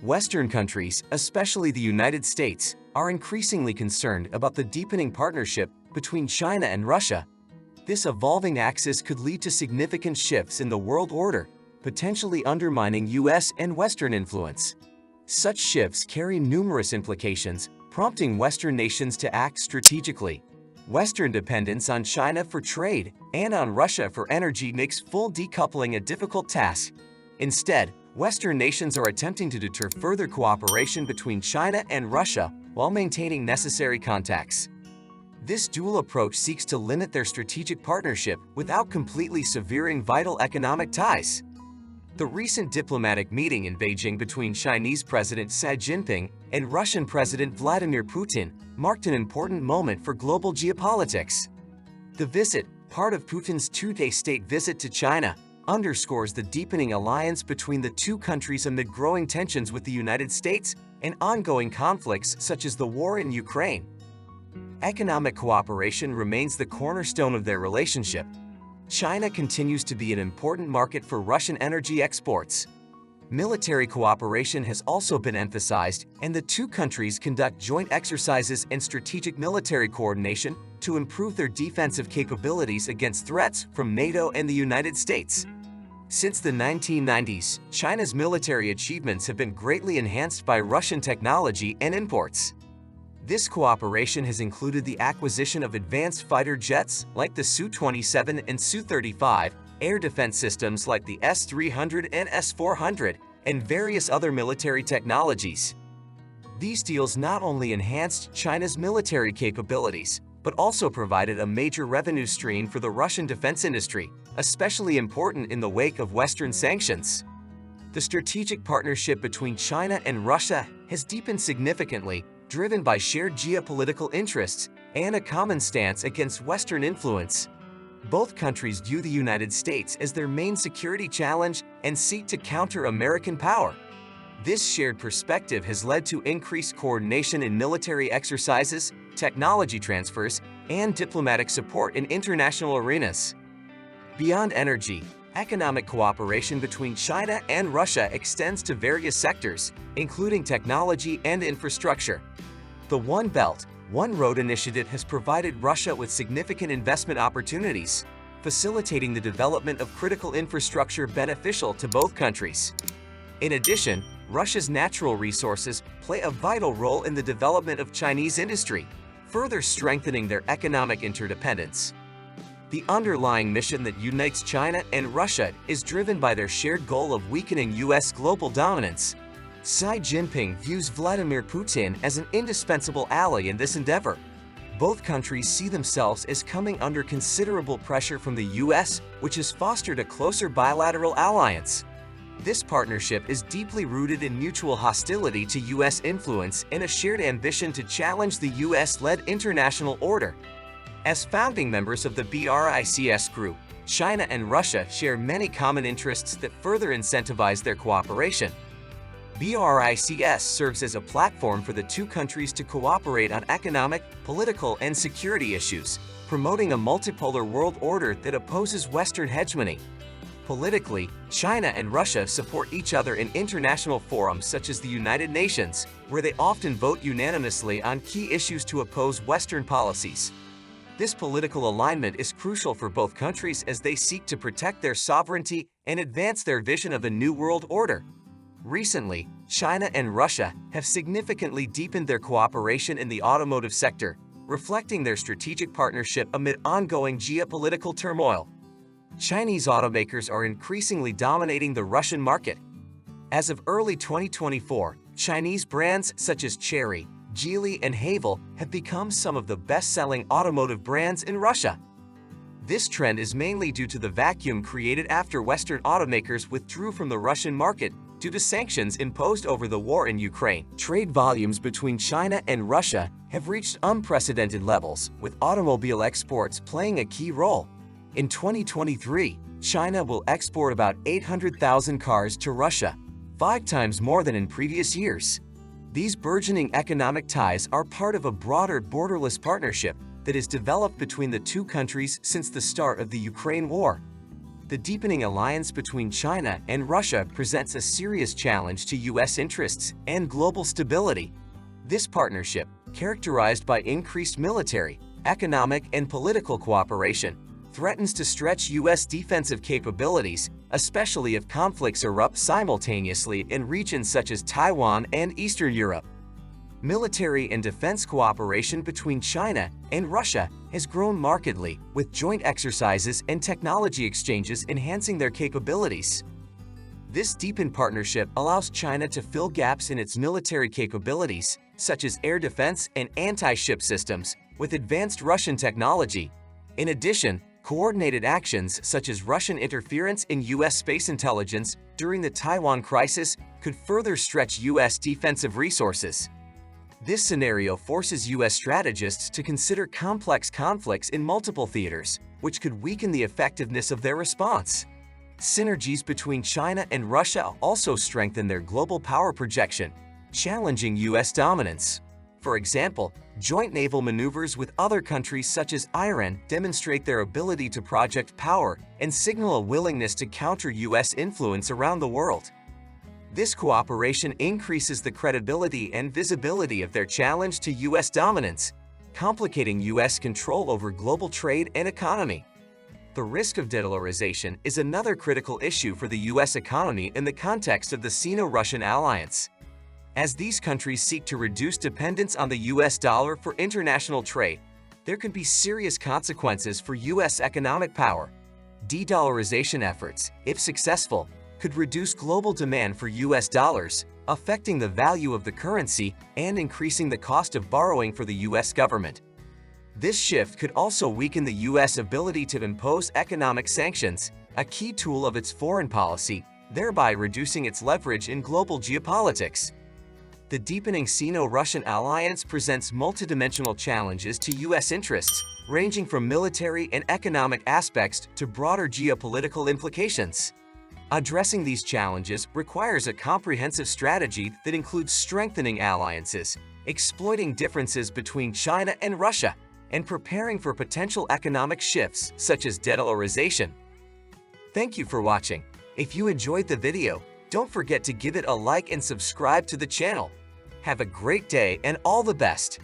Western countries, especially the United States, are increasingly concerned about the deepening partnership between China and Russia. This evolving axis could lead to significant shifts in the world order, potentially undermining US and Western influence. Such shifts carry numerous implications, prompting Western nations to act strategically. Western dependence on China for trade and on Russia for energy makes full decoupling a difficult task. Instead, Western nations are attempting to deter further cooperation between China and Russia while maintaining necessary contacts. This dual approach seeks to limit their strategic partnership without completely severing vital economic ties. The recent diplomatic meeting in Beijing between Chinese President Xi Jinping and Russian President Vladimir Putin marked an important moment for global geopolitics. The visit, part of Putin's two-day state visit to China, underscores the deepening alliance between the two countries amid growing tensions with the United States and ongoing conflicts such as the war in Ukraine. Economic cooperation remains the cornerstone of their relationship. China continues to be an important market for Russian energy exports. Military cooperation has also been emphasized, and the two countries conduct joint exercises and strategic military coordination to improve their defensive capabilities against threats from NATO and the United States. Since the 1990s, China's military achievements have been greatly enhanced by Russian technology and imports. This cooperation has included the acquisition of advanced fighter jets like the Su-27 and Su-35, air defense systems like the S-300 and S-400, and various other military technologies. These deals not only enhanced China's military capabilities, but also provided a major revenue stream for the Russian defense industry, especially important in the wake of Western sanctions. The strategic partnership between China and Russia has deepened significantly, driven by shared geopolitical interests and a common stance against Western influence. Both countries view the United States as their main security challenge and seek to counter American power. This shared perspective has led to increased coordination in military exercises, technology transfers, and diplomatic support in international arenas. Beyond energy, economic cooperation between China and Russia extends to various sectors, including technology and infrastructure. The One Belt, One Road initiative has provided Russia with significant investment opportunities, facilitating the development of critical infrastructure beneficial to both countries. In addition, Russia's natural resources play a vital role in the development of Chinese industry, further strengthening their economic interdependence. The underlying mission that unites China and Russia is driven by their shared goal of weakening U.S. global dominance. Xi Jinping views Vladimir Putin as an indispensable ally in this endeavor. Both countries see themselves as coming under considerable pressure from the U.S., which has fostered a closer bilateral alliance. This partnership is deeply rooted in mutual hostility to U.S. influence and a shared ambition to challenge the U.S.-led international order. As founding members of the BRICS group, China and Russia share many common interests that further incentivize their cooperation. BRICS serves as a platform for the two countries to cooperate on economic, political, and security issues, promoting a multipolar world order that opposes Western hegemony. Politically, China and Russia support each other in international forums such as the United Nations, where they often vote unanimously on key issues to oppose Western policies. This political alignment is crucial for both countries as they seek to protect their sovereignty and advance their vision of a new world order. Recently, China and Russia have significantly deepened their cooperation in the automotive sector, reflecting their strategic partnership amid ongoing geopolitical turmoil. Chinese automakers are increasingly dominating the Russian market. As of early 2024, Chinese brands such as Chery, Geely, and Haval have become some of the best-selling automotive brands in Russia. This trend is mainly due to the vacuum created after Western automakers withdrew from the Russian market due to sanctions imposed over the war in Ukraine. Trade volumes between China and Russia have reached unprecedented levels, with automobile exports playing a key role. In 2023, China will export about 800,000 cars to Russia, 5 times more than in previous years. These burgeoning economic ties are part of a broader borderless partnership that has developed between the two countries since the start of the Ukraine war. The deepening alliance between China and Russia presents a serious challenge to U.S. interests and global stability. This partnership, characterized by increased military, economic, and political cooperation, threatens to stretch U.S. defensive capabilities, especially if conflicts erupt simultaneously in regions such as Taiwan and Eastern Europe. Military and defense cooperation between China and Russia has grown markedly, with joint exercises and technology exchanges enhancing their capabilities. This deepened partnership allows China to fill gaps in its military capabilities, such as air defense and anti-ship systems, with advanced Russian technology. In addition, coordinated actions such as Russian interference in U.S. space intelligence during the Taiwan crisis could further stretch U.S. defensive resources. This scenario forces U.S. strategists to consider complex conflicts in multiple theaters, which could weaken the effectiveness of their response. Synergies between China and Russia also strengthen their global power projection, challenging U.S. dominance. For example, joint naval maneuvers with other countries such as Iran demonstrate their ability to project power and signal a willingness to counter U.S. influence around the world. This cooperation increases the credibility and visibility of their challenge to U.S. dominance, complicating U.S. control over global trade and economy. The risk of de-dollarization is another critical issue for the U.S. economy in the context of the Sino-Russian alliance. As these countries seek to reduce dependence on the U.S. dollar for international trade, there could be serious consequences for U.S. economic power. De-dollarization efforts, if successful, could reduce global demand for U.S. dollars, affecting the value of the currency and increasing the cost of borrowing for the U.S. government. This shift could also weaken the U.S. ability to impose economic sanctions, a key tool of its foreign policy, thereby reducing its leverage in global geopolitics. The deepening Sino-Russian alliance presents multidimensional challenges to U.S. interests, ranging from military and economic aspects to broader geopolitical implications. Addressing these challenges requires a comprehensive strategy that includes strengthening alliances, exploiting differences between China and Russia, and preparing for potential economic shifts such as de-dollarization. Thank you for watching. If you enjoyed the video, don't forget to give it a like and subscribe to the channel. Have a great day and all the best!